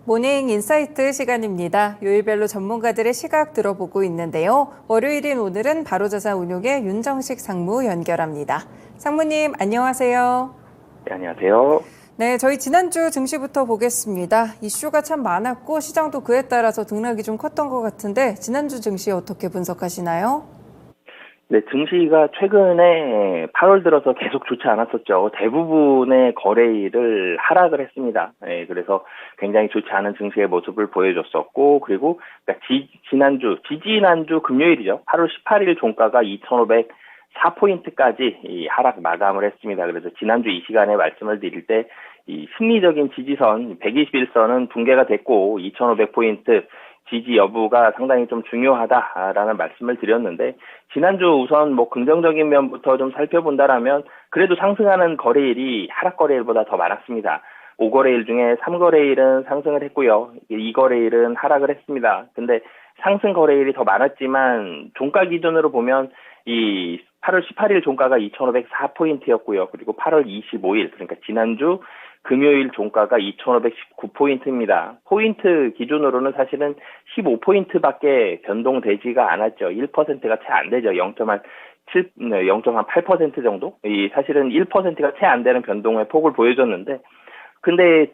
모닝 인사이트 시간입니다. 요일별로 전문가들의 시각 들어보고 있는데요. 월요일인 오늘은 바로자산 운용의 윤정식 상무 연결합니다. 상무님, 안녕하세요. 네, 안녕하세요. 네, 저희 지난주 증시부터 보겠습니다. 이슈가 참 많았고 시장도 그에 따라서 등락이 좀 컸던 것 같은데 지난주 증시 어떻게 분석하시나요? 네, 증시가 최근에 8월 들어서 계속 좋지 않았었죠. 대부분의 거래일을 하락을 했습니다. 네, 그래서 굉장히 좋지 않은 증시의 모습을 보여줬었고, 그리고 그러니까 지지난주 금요일이죠. 8월 18일 종가가 2,504포인트까지 하락 마감을 했습니다. 그래서 지난주 이 시간에 말씀을 드릴 때 이 심리적인 지지선 121선은 붕괴가 됐고 2,500포인트 지지 여부가 상당히 좀 중요하다라는 말씀을 드렸는데, 지난주 우선 뭐 긍정적인 면부터 좀 살펴본다라면 그래도 상승하는 거래일이 하락 거래일보다 더 많았습니다. 5거래일 중에 3거래일은 상승을 했고요. 2거래일은 하락을 했습니다. 근데 상승 거래일이 더 많았지만 종가 기준으로 보면 이 8월 18일 종가가 2,504포인트였고요. 그리고 8월 25일, 그러니까 지난주 금요일 종가가 2,519포인트입니다. 포인트 기준으로는 사실은 15포인트밖에 변동되지가 않았죠. 1%가 채 안 되죠. 0.8% 정도? 사실은 1%가 채 안 되는 변동의 폭을 보여줬는데, 근데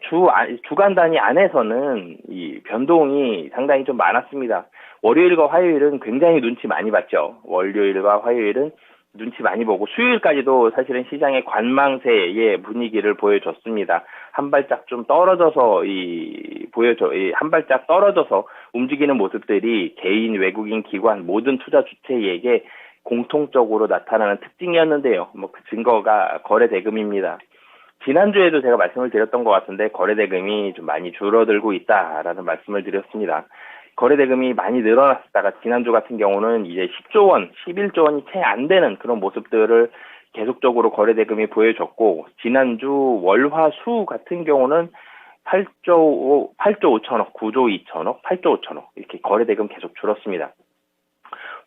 주간 단위 안에서는 이 변동이 상당히 좀 많았습니다. 월요일과 화요일은 굉장히 눈치 많이 봤죠. 월요일과 화요일은 눈치 많이 보고 수요일까지도 사실은 시장의 관망세의 분위기를 보여줬습니다. 한 발짝 좀 떨어져서 한 발짝 떨어져서 움직이는 모습들이 개인, 외국인, 기관 모든 투자 주체에게 공통적으로 나타나는 특징이었는데요. 뭐 그 증거가 거래 대금입니다. 지난주에도 제가 말씀을 드렸던 것 같은데 거래 대금이 좀 많이 줄어들고 있다라는 말씀을 드렸습니다. 거래 대금이 많이 늘어났다가 지난주 같은 경우는 이제 10조 원, 11조 원이 채 안 되는 그런 모습들을 계속적으로 거래 대금이 보여줬고, 지난주 월화수 같은 경우는 8조 5천억, 9조 2천억, 8조 5천억 이렇게 거래 대금 계속 줄었습니다.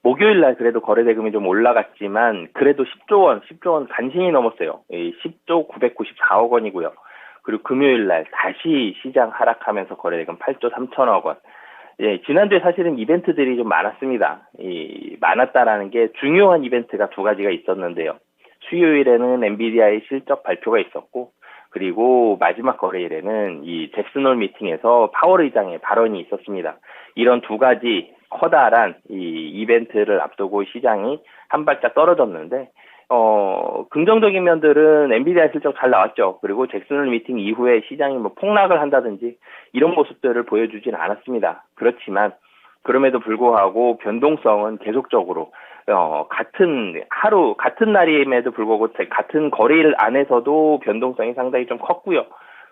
목요일 날 그래도 거래 대금이 좀 올라갔지만 그래도 10조 원 간신히 넘었어요. 10조 994억 원이고요. 그리고 금요일 날 다시 시장 하락하면서 거래 대금 8조 3천억 원. 예, 지난주에 사실은 이벤트들이 좀 많았습니다. 많았다라는 게 중요한 이벤트가 두 가지가 있었는데요. 수요일에는 엔비디아의 실적 발표가 있었고, 그리고 마지막 거래일에는 이 잭슨홀 미팅에서 파월 의장의 발언이 있었습니다. 이런 두 가지 커다란 이 이벤트를 앞두고 시장이 한 발짝 떨어졌는데, 긍정적인 면들은 엔비디아 실적 잘 나왔죠. 그리고 잭슨홀 미팅 이후에 시장이 뭐 폭락을 한다든지 이런 모습들을 보여주진 않았습니다. 그렇지만 그럼에도 불구하고 변동성은 계속적으로 같은 날임에도 불구하고 같은 거래일 안에서도 변동성이 상당히 좀 컸고요.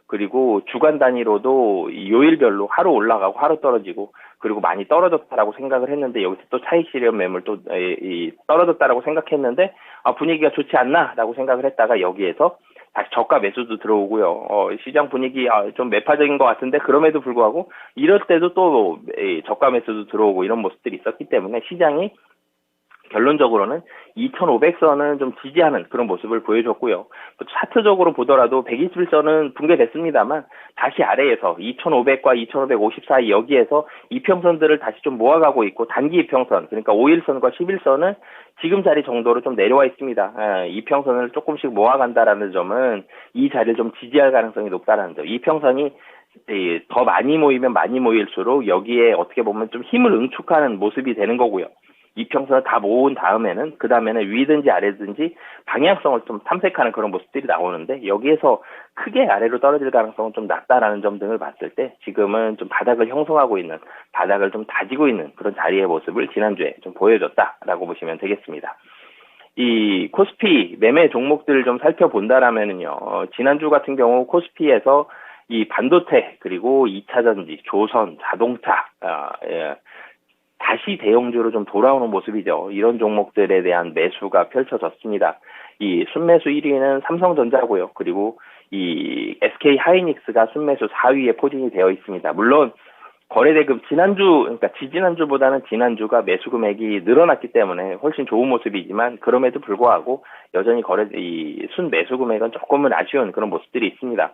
그리고 주간 단위로도 요일별로 하루 올라가고 하루 떨어지고, 그리고 많이 떨어졌다라고 생각을 했는데 여기서 또 차익 실현 매물 또 떨어졌다라고 생각했는데 분위기가 좋지 않나라고 생각을 했다가 여기에서 다시 저가 매수도 들어오고요. 시장 분위기 좀 매파적인 것 같은데 그럼에도 불구하고 이럴 때도 또 저가 매수도 들어오고 이런 모습들이 있었기 때문에 시장이 결론적으로는 2,500선은 좀 지지하는 그런 모습을 보여줬고요. 차트적으로 보더라도 121선은 붕괴됐습니다만 다시 아래에서 2,500과 2,550 사이 여기에서 이평선들을 다시 좀 모아가고 있고, 단기 이평선, 그러니까 5일선과 11선은 지금 자리 정도로 좀 내려와 있습니다. 이평선을 조금씩 모아간다라는 점은 이 자리를 좀 지지할 가능성이 높다라는 점. 이평선이 더 많이 모이면 많이 모일수록 여기에 어떻게 보면 좀 힘을 응축하는 모습이 되는 거고요. 이평선을 다 모은 다음에는 그 다음에는 위든지 아래든지 방향성을 좀 탐색하는 그런 모습들이 나오는데, 여기에서 크게 아래로 떨어질 가능성은 좀 낮다라는 점 등을 봤을 때 지금은 좀 바닥을 형성하고 있는, 바닥을 좀 다지고 있는 그런 자리의 모습을 지난주에 좀 보여줬다라고 보시면 되겠습니다. 이 코스피 매매 종목들을 좀 살펴본다라면은요, 지난주 같은 경우 코스피에서 이 반도체, 그리고 2차전지, 조선, 자동차, 다시 대형주로 좀 돌아오는 모습이죠. 이런 종목들에 대한 매수가 펼쳐졌습니다. 이 순매수 1위는 삼성전자고요. 그리고 이 SK 하이닉스가 순매수 4위에 포진이 되어 있습니다. 물론 거래대금 그러니까 지지난주보다는 지난주가 매수 금액이 늘어났기 때문에 훨씬 좋은 모습이지만, 그럼에도 불구하고 여전히 순매수 금액은 조금은 아쉬운 그런 모습들이 있습니다.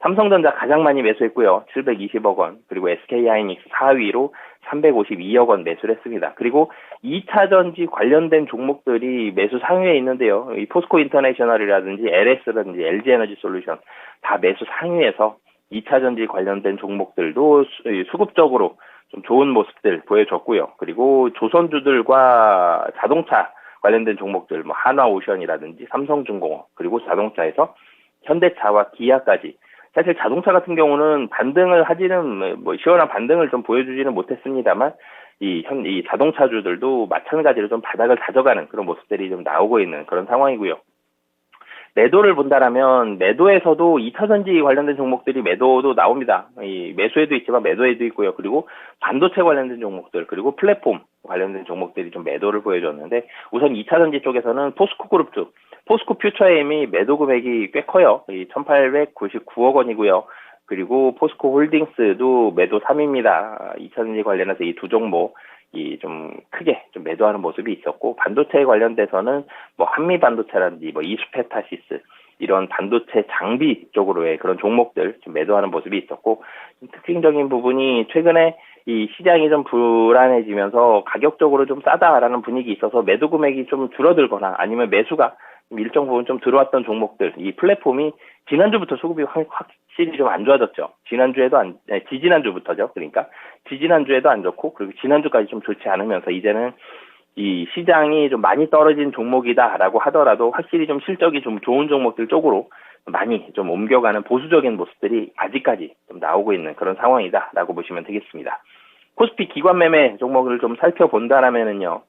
삼성전자 가장 많이 매수했고요. 720억 원. 그리고 SK하이닉스 4위로 352억 원 매수를 했습니다. 그리고 2차전지 관련된 종목들이 매수 상위에 있는데요. 이 포스코 인터내셔널이라든지 LS라든지 LG에너지솔루션 다 매수 상위에서 2차전지 관련된 종목들도 수급적으로 좀 좋은 모습들 보여줬고요. 그리고 조선주들과 자동차 관련된 종목들, 뭐 한화오션이라든지 삼성중공업, 그리고 자동차에서 현대차와 기아까지. 사실 자동차 같은 경우는 반등을 하지는, 뭐 시원한 반등을 좀 보여주지는 못했습니다만, 이 자동차주들도 마찬가지로 좀 바닥을 다져가는 그런 모습들이 좀 나오고 있는 그런 상황이고요. 매도를 본다라면 매도에서도 2차전지 관련된 종목들이 매도도 나옵니다. 이 매수에도 있지만 매도에도 있고요. 그리고 반도체 관련된 종목들, 그리고 플랫폼 관련된 종목들이 좀 매도를 보여줬는데, 우선 2차전지 쪽에서는 포스코 그룹 쪽, 포스코 퓨처엠이 매도 금액이 꽤 커요. 이 1,899억 원이고요. 그리고 포스코 홀딩스도 매도 3위입니다. 2차전지 관련해서 이 두 종목 좀 크게 좀 매도하는 모습이 있었고, 반도체에 관련돼서는 뭐 한미 반도체라든지 뭐 이수페타시스 이런 반도체 장비 쪽으로의 그런 종목들 좀 매도하는 모습이 있었고, 특징적인 부분이 최근에 이 시장이 좀 불안해지면서 가격적으로 좀 싸다라는 분위기 있어서 매도 금액이 좀 줄어들거나 아니면 매수가 일정 부분 좀 들어왔던 종목들, 이 플랫폼이 지난주부터 수급이 확실히 좀 안 좋아졌죠. 지지난주부터죠. 그러니까 지지난주에도 안 좋고, 그리고 지난주까지 좀 좋지 않으면서 이제는 이 시장이 좀 많이 떨어진 종목이다라고 하더라도 확실히 좀 실적이 좀 좋은 종목들 쪽으로 많이 좀 옮겨가는 보수적인 모습들이 아직까지 좀 나오고 있는 그런 상황이다라고 보시면 되겠습니다. 코스피 기관 매매 종목을 좀 살펴본다라면은요,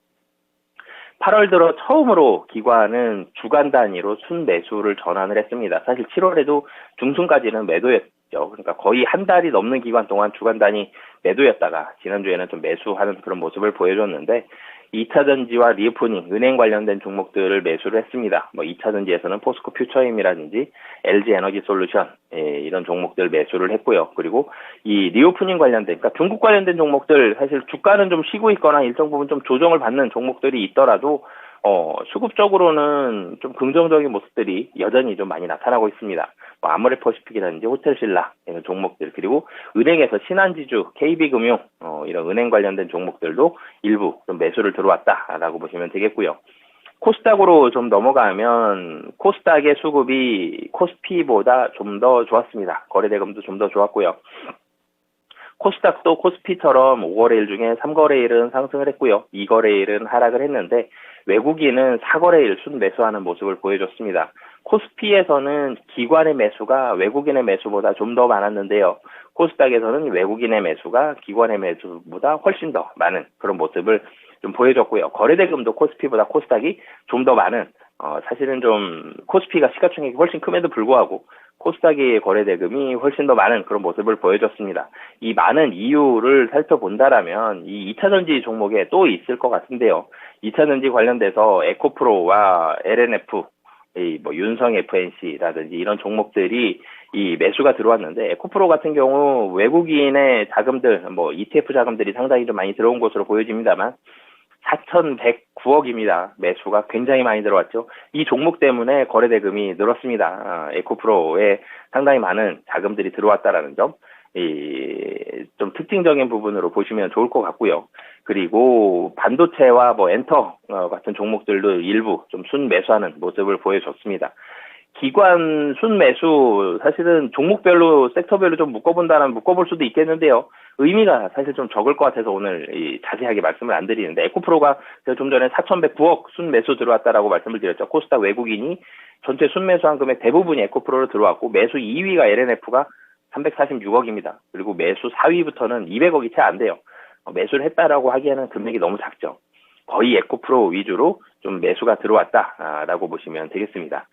8월 들어 처음으로 기관은 주간 단위로 순매수를 전환을 했습니다. 사실 7월에도 중순까지는 매도였죠. 그러니까 거의 한 달이 넘는 기간 동안 주간 단위 매도였다가 지난주에는 좀 매수하는 그런 모습을 보여줬는데, 2차전지와 리오프닝, 은행 관련된 종목들을 매수를 했습니다. 뭐 2차전지에서는 포스코 퓨처임이라든지 LG에너지솔루션 이런 종목들 매수를 했고요. 그리고 이 리오프닝 관련된, 그러니까 중국 관련된 종목들, 사실 주가는 좀 쉬고 있거나 일정 부분 좀 조정을 받는 종목들이 있더라도 수급적으로는 좀 긍정적인 모습들이 여전히 좀 많이 나타나고 있습니다. 뭐 아모레퍼시픽이라든지 호텔신라 이런 종목들, 그리고 은행에서 신한지주, KB금융 이런 은행 관련된 종목들도 일부 좀 매수를 들어왔다라고 보시면 되겠고요. 코스닥으로 좀 넘어가면 코스닥의 수급이 코스피보다 좀 더 좋았습니다. 거래대금도 좀 더 좋았고요. 코스닥도 코스피처럼 5거래일 중에 3거래일은 상승을 했고요. 2거래일은 하락을 했는데, 외국인은 4거래일 순매수하는 모습을 보여줬습니다. 코스피에서는 기관의 매수가 외국인의 매수보다 좀 더 많았는데요. 코스닥에서는 외국인의 매수가 기관의 매수보다 훨씬 더 많은 그런 모습을 좀 보여줬고요. 거래대금도 코스피보다 코스닥이 좀 더 많은, 사실은 좀 코스피가 시가총액이 훨씬 큼에도 불구하고 코스닥의 거래대금이 훨씬 더 많은 그런 모습을 보여줬습니다. 이 많은 이유를 살펴본다라면 이 2차전지 종목에 또 있을 것 같은데요. 2차전지 관련돼서 에코프로와 LNF, 뭐 윤성 FNC라든지 이런 종목들이 이 매수가 들어왔는데, 에코프로 같은 경우 외국인의 자금들, 뭐 ETF 자금들이 상당히 좀 많이 들어온 것으로 보여집니다만 4,109억입니다. 매수가 굉장히 많이 들어왔죠. 이 종목 때문에 거래대금이 늘었습니다. 에코프로에 상당히 많은 자금들이 들어왔다라는 점, 좀 특징적인 부분으로 보시면 좋을 것 같고요. 그리고 반도체와 뭐 엔터 같은 종목들도 일부 좀 순매수하는 모습을 보여줬습니다. 기관 순매수, 사실은 종목별로, 섹터별로 좀 묶어볼 수도 있겠는데요. 의미가 사실 좀 적을 것 같아서 오늘 자세하게 말씀을 안 드리는데, 에코프로가 제가 좀 전에 4,109억 순매수 들어왔다라고 말씀을 드렸죠. 코스닥 외국인이 전체 순매수한 금액 대부분이 에코프로로 들어왔고, 매수 2위가 LNF가 346억입니다. 그리고 매수 4위부터는 200억이 채 안 돼요. 매수를 했다라고 하기에는 금액이 너무 작죠. 거의 에코프로 위주로 좀 매수가 들어왔다라고 보시면 되겠습니다.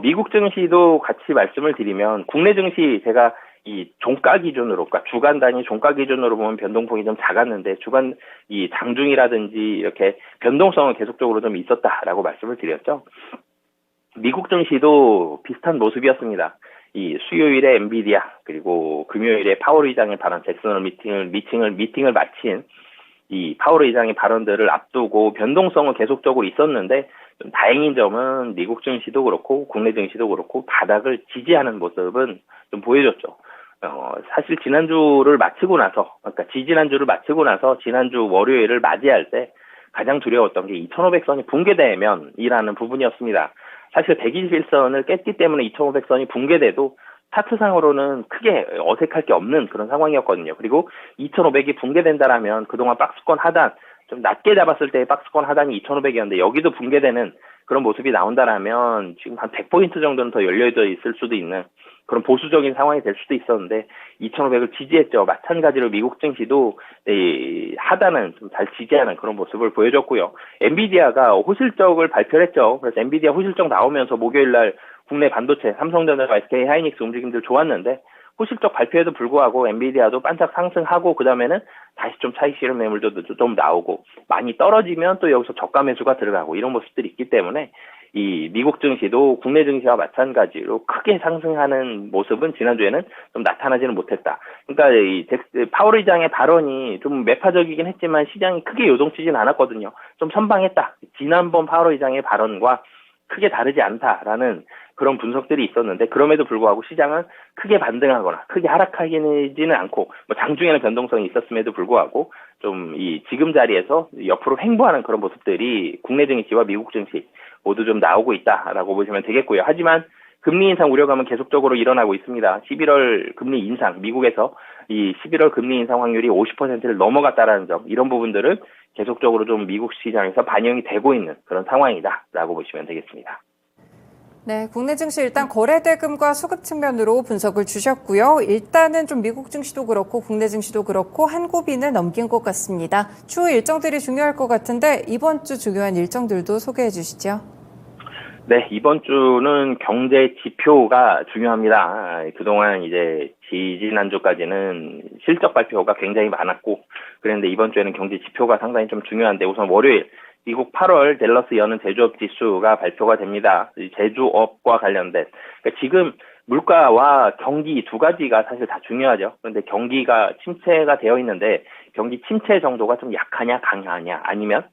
미국 증시도 같이 말씀을 드리면, 국내 증시 제가 이 종가 기준으로, 그러니까 주간 단위 종가 기준으로 보면 변동폭이 좀 작았는데, 주간 이 장중이라든지 이렇게 변동성은 계속적으로 좀 있었다라고 말씀을 드렸죠. 미국 증시도 비슷한 모습이었습니다. 이 수요일에 엔비디아, 그리고 금요일에 파월 의장의 발언, 잭슨 미팅을 마친 이 파월 의장의 발언들을 앞두고 변동성은 계속적으로 있었는데, 좀 다행인 점은 미국 증시도 그렇고 국내 증시도 그렇고 바닥을 지지하는 모습은 좀 보여줬죠. 사실 지난주를 마치고 나서, 그러니까 지지난주를 마치고 나서 지난주 월요일을 맞이할 때 가장 두려웠던 게 2500선이 붕괴되면이라는 부분이었습니다. 사실 121선을 깼기 때문에 2500선이 붕괴돼도 차트상으로는 크게 어색할 게 없는 그런 상황이었거든요. 그리고 2500이 붕괴된다라면 그동안 박스권 하단, 좀 낮게 잡았을 때 박스권 하단이 2500이었는데 여기도 붕괴되는 그런 모습이 나온다라면 지금 한 100포인트 정도는 더 열려져 있을 수도 있는 그런 보수적인 상황이 될 수도 있었는데 2500을 지지했죠. 마찬가지로 미국 증시도 하단은 좀 잘 지지하는 그런 모습을 보여줬고요. 엔비디아가 호실적을 발표를 했죠. 그래서 엔비디아 호실적 나오면서 목요일 날 국내 반도체, 삼성전자와 SK 하이닉스 움직임들 좋았는데 호실적 발표에도 불구하고 엔비디아도 반짝 상승하고 그다음에는 다시 좀 차익 실현 매물도 좀 나오고 많이 떨어지면 또 여기서 저가 매수가 들어가고 이런 모습들이 있기 때문에 이 미국 증시도 국내 증시와 마찬가지로 크게 상승하는 모습은 지난주에는 좀 나타나지는 못했다. 그러니까 이 파월 의장의 발언이 좀 매파적이긴 했지만 시장이 크게 요동치진 않았거든요. 좀 선방했다. 지난번 파월 의장의 발언과 크게 다르지 않다라는 그런 분석들이 있었는데 그럼에도 불구하고 시장은 크게 반등하거나 크게 하락하지는 않고 뭐 장중에는 변동성이 있었음에도 불구하고 좀 이 지금 자리에서 옆으로 횡보하는 그런 모습들이 국내 증시와 미국 증시 모두 좀 나오고 있다라고 보시면 되겠고요. 하지만 금리 인상 우려감은 계속적으로 일어나고 있습니다. 11월 금리 인상, 미국에서 이 11월 금리 인상 확률이 50%를 넘어갔다라는 점, 이런 부분들은 계속적으로 좀 미국 시장에서 반영이 되고 있는 그런 상황이다라고 보시면 되겠습니다. 네, 국내 증시 일단 거래대금과 수급 측면으로 분석을 주셨고요. 일단은 좀 미국 증시도 그렇고 국내 증시도 그렇고 한 고비는 넘긴 것 같습니다. 추후 일정들이 중요할 것 같은데 이번 주 중요한 일정들도 소개해 주시죠. 네, 이번 주는 경제 지표가 중요합니다. 그동안 이제 지난주까지는 실적 발표가 굉장히 많았고, 그런데 이번 주에는 경제 지표가 상당히 좀 중요한데, 우선 월요일, 미국 8월 댈러스 여는 제조업 지수가 발표가 됩니다. 제조업과 관련된. 그러니까 지금 물가와 경기 두 가지가 사실 다 중요하죠. 그런데 경기가 침체가 되어 있는데, 경기 침체 정도가 좀 약하냐, 강하냐, 아니면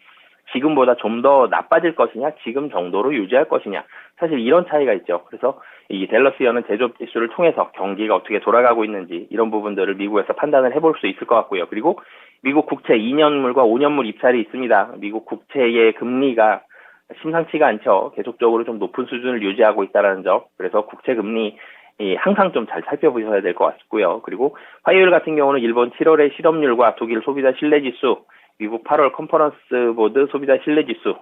지금보다 좀 더 나빠질 것이냐, 지금 정도로 유지할 것이냐. 사실 이런 차이가 있죠. 그래서 이 댈러스 여는 제조업 지수를 통해서 경기가 어떻게 돌아가고 있는지 이런 부분들을 미국에서 판단을 해볼 수 있을 것 같고요. 그리고 미국 국채 2년물과 5년물 입찰이 있습니다. 미국 국채의 금리가 심상치가 않죠. 계속적으로 좀 높은 수준을 유지하고 있다는 점. 그래서 국채 금리 항상 좀 잘 살펴보셔야 될 것 같고요. 그리고 화요일 같은 경우는 일본 7월의 실업률과 독일 소비자 신뢰지수, 미국 8월 컨퍼런스 보드 소비자 신뢰지수,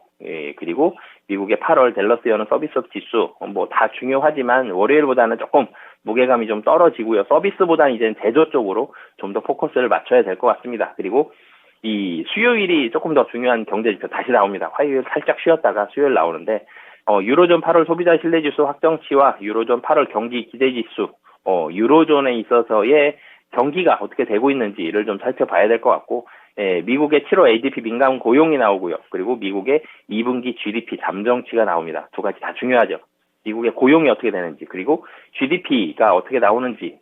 그리고 미국의 8월 댈러스 여는 서비스업 지수, 뭐 다 중요하지만 월요일보다는 조금 무게감이 좀 떨어지고요. 서비스보다는 이제는 제조 쪽으로 좀 더 포커스를 맞춰야 될 것 같습니다. 그리고 이 수요일이 조금 더 중요한 경제지표 다시 나옵니다. 화요일 살짝 쉬었다가 수요일 나오는데, 유로존 8월 소비자 신뢰지수 확정치와 유로존 8월 경기 기대지수, 유로존에 있어서의 경기가 어떻게 되고 있는지를 좀 살펴봐야 될 것 같고, 미국의 7월 ADP 민감 고용이 나오고요. 그리고 미국의 2분기 GDP 잠정치가 나옵니다. 두 가지 다 중요하죠. 미국의 고용이 어떻게 되는지, 그리고 GDP가 어떻게 나오는지,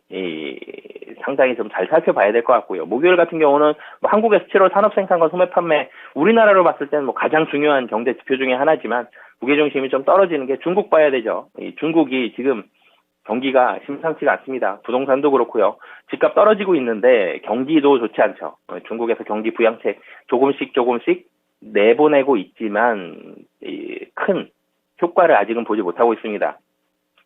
상당히 좀 잘 살펴봐야 될 것 같고요. 목요일 같은 경우는 뭐 한국에서 7월 산업생산과 소매 판매, 우리나라로 봤을 때는 뭐 가장 중요한 경제 지표 중에 하나지만, 무게중심이 좀 떨어지는 게 중국 봐야 되죠. 중국이 지금 경기가 심상치가 않습니다. 부동산도 그렇고요. 집값 떨어지고 있는데 경기도 좋지 않죠. 중국에서 경기 부양책 조금씩 내보내고 있지만 큰 효과를 아직은 보지 못하고 있습니다.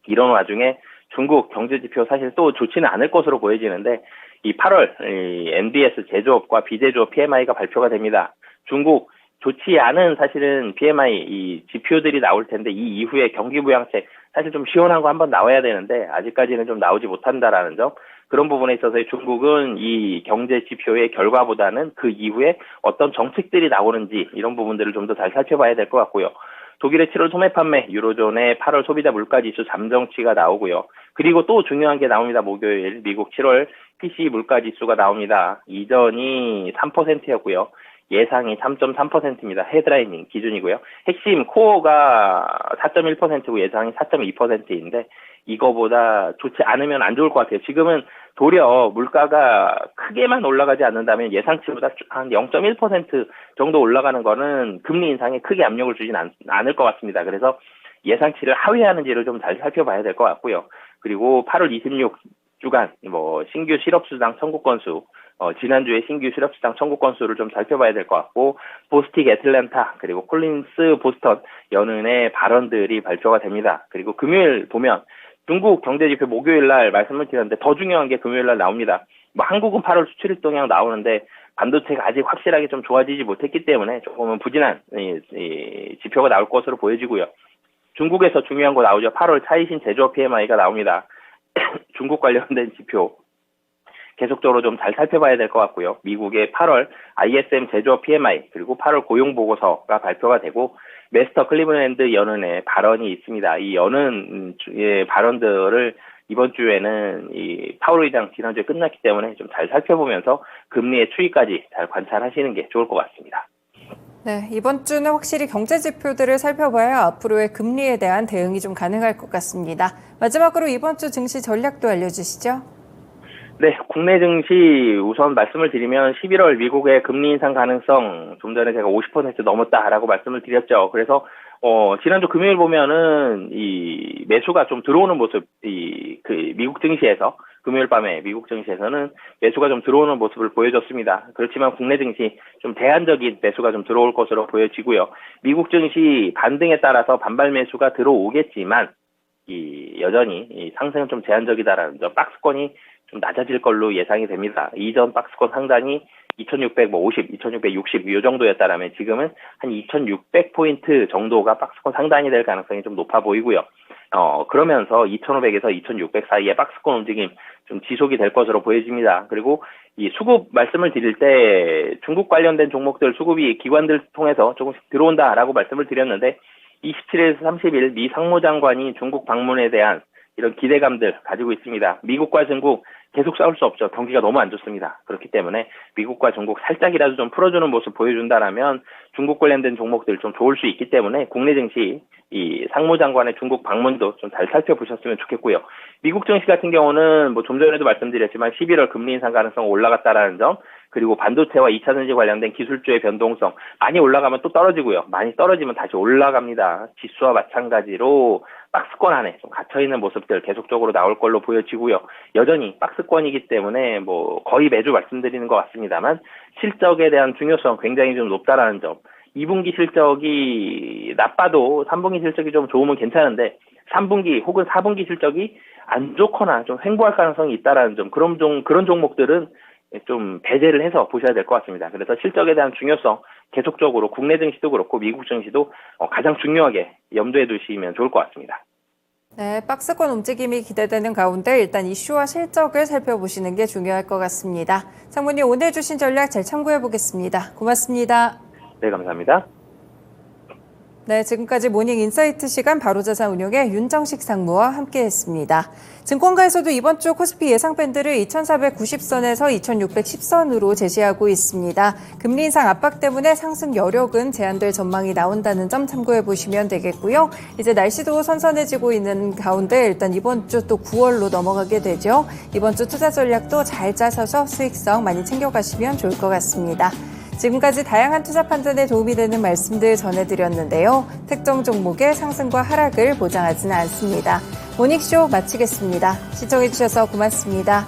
이런 와중에 중국 경제지표 사실 또 좋지는 않을 것으로 보여지는데 이 8월 NBS 제조업과 비제조업 PMI가 발표가 됩니다. 중국 좋지 않은 사실은 PMI 이 지표들이 나올 텐데 이 이후에 경기 부양책 사실 좀 시원한 거 한번 나와야 되는데 아직까지는 좀 나오지 못한다라는 점, 그런 부분에 있어서 중국은 이 경제 지표의 결과보다는 그 이후에 어떤 정책들이 나오는지 이런 부분들을 좀 더 잘 살펴봐야 될 것 같고요. 독일의 7월 소매 판매, 유로존의 8월 소비자 물가지수 잠정치가 나오고요. 그리고 또 중요한 게 나옵니다. 목요일 미국 7월 PCE 물가지수가 나옵니다. 이전이 3%였고요. 예상이 3.3%입니다. 헤드라인 기준이고요. 핵심 코어가 4.1%고 예상이 4.2%인데 이거보다 좋지 않으면 안 좋을 것 같아요. 지금은 도리어 물가가 크게만 올라가지 않는다면 예상치보다 한 0.1% 정도 올라가는 거는 금리 인상에 크게 압력을 주진 않을 것 같습니다. 그래서 예상치를 하회하는지를 좀 잘 살펴봐야 될 것 같고요. 그리고 8월 26 주간 신규 실업수당 청구 건수, 지난주에 신규 실업수당 청구 건수를 좀 살펴봐야 될 것 같고, 보스틱 애틀랜타 그리고 콜린스 보스턴 연은의 발언들이 발표가 됩니다. 그리고 금요일 보면 중국 경제지표 목요일 날 말씀을 드렸는데 더 중요한 게 금요일 날 나옵니다. 한국은 8월 수출입 동향 나오는데 반도체가 아직 확실하게 좀 좋아지지 못했기 때문에 조금은 부진한 지표가 나올 것으로 보여지고요. 중국에서 중요한 거 나오죠. 8월 차이신 제조업 PMI가 나옵니다. 중국 관련된 지표 계속적으로 좀 잘 살펴봐야 될 것 같고요. 미국의 8월 ISM 제조업 PMI 그리고 8월 고용보고서가 발표가 되고 메스터 클리블랜드 연은의 발언이 있습니다. 이 연은의 발언들을 이번 주에는 이 파월 의장 지난주에 끝났기 때문에 좀 잘 살펴보면서 금리의 추이까지 잘 관찰하시는 게 좋을 것 같습니다. 네, 이번 주는 확실히 경제 지표들을 살펴봐야 앞으로의 금리에 대한 대응이 좀 가능할 것 같습니다. 마지막으로 이번 주 증시 전략도 알려주시죠. 네, 국내 증시 우선 말씀을 드리면 11월 미국의 금리 인상 가능성 좀 전에 제가 50% 넘었다라고 말씀을 드렸죠. 그래서 지난주 금요일 보면은 이 매수가 좀 들어오는 모습, 미국 증시에서 금요일 밤에 미국 증시에서는 매수가 좀 들어오는 모습을 보여줬습니다. 그렇지만 국내 증시 좀 제한적인 매수가 좀 들어올 것으로 보여지고요. 미국 증시 반등에 따라서 반발 매수가 들어오겠지만 여전히 상승은 좀 제한적이다라는 점, 박스권이 좀 낮아질 걸로 예상이 됩니다. 이전 박스권 상단이 2650, 2660 이 정도였다라면 지금은 한 2600포인트 정도가 박스권 상단이 될 가능성이 좀 높아 보이고요. 그러면서 2500에서 2600 사이의 박스권 움직임 좀 지속이 될 것으로 보여집니다. 그리고 이 수급 말씀을 드릴 때 중국 관련된 종목들 수급이 기관들 통해서 조금씩 들어온다라고 말씀을 드렸는데 27일에서 30일 미 상무장관이 중국 방문에 대한 이런 기대감들 가지고 있습니다. 미국과 중국 계속 싸울 수 없죠. 경기가 너무 안 좋습니다. 그렇기 때문에 미국과 중국 살짝이라도 좀 풀어주는 모습 보여준다라면 중국 관련된 종목들 좀 좋을 수 있기 때문에 국내 증시 이 상무장관의 중국 방문도 좀 잘 살펴보셨으면 좋겠고요. 미국 증시 같은 경우는 좀 전에도 말씀드렸지만 11월 금리 인상 가능성 올라갔다라는 점, 그리고 반도체와 2차전지 관련된 기술주의 변동성 많이 올라가면 또 떨어지고요. 많이 떨어지면 다시 올라갑니다. 지수와 마찬가지로 박스권 안에 좀 갇혀있는 모습들 계속적으로 나올 걸로 보여지고요. 여전히 박스권이기 때문에 거의 매주 말씀드리는 것 같습니다만 실적에 대한 중요성 굉장히 좀 높다라는 점, 2분기 실적이 나빠도 3분기 실적이 좀 좋으면 괜찮은데 3분기 혹은 4분기 실적이 안 좋거나 좀 횡보할 가능성이 있다라는 점, 그런 종목들은 좀 배제를 해서 보셔야 될 것 같습니다. 그래서 실적에 대한 중요성 계속적으로 국내 증시도 그렇고 미국 증시도 가장 중요하게 염두에 두시면 좋을 것 같습니다. 네, 박스권 움직임이 기대되는 가운데 일단 이슈와 실적을 살펴보시는 게 중요할 것 같습니다. 상무님 오늘 주신 전략 잘 참고해 보겠습니다. 고맙습니다. 네, 감사합니다. 네, 지금까지 모닝 인사이트 시간 바로자산운용의 윤정식 상무와 함께했습니다. 증권가에서도 이번 주 코스피 예상 밴드를 2490선에서 2610선으로 제시하고 있습니다. 금리 인상 압박 때문에 상승 여력은 제한될 전망이 나온다는 점 참고해 보시면 되겠고요. 이제 날씨도 선선해지고 있는 가운데 일단 이번 주 또 9월로 넘어가게 되죠. 이번 주 투자 전략도 잘 짜셔서 수익성 많이 챙겨가시면 좋을 것 같습니다. 지금까지 다양한 투자 판단에 도움이 되는 말씀들 전해드렸는데요. 특정 종목의 상승과 하락을 보장하지는 않습니다. 모닝쇼 마치겠습니다. 시청해주셔서 고맙습니다.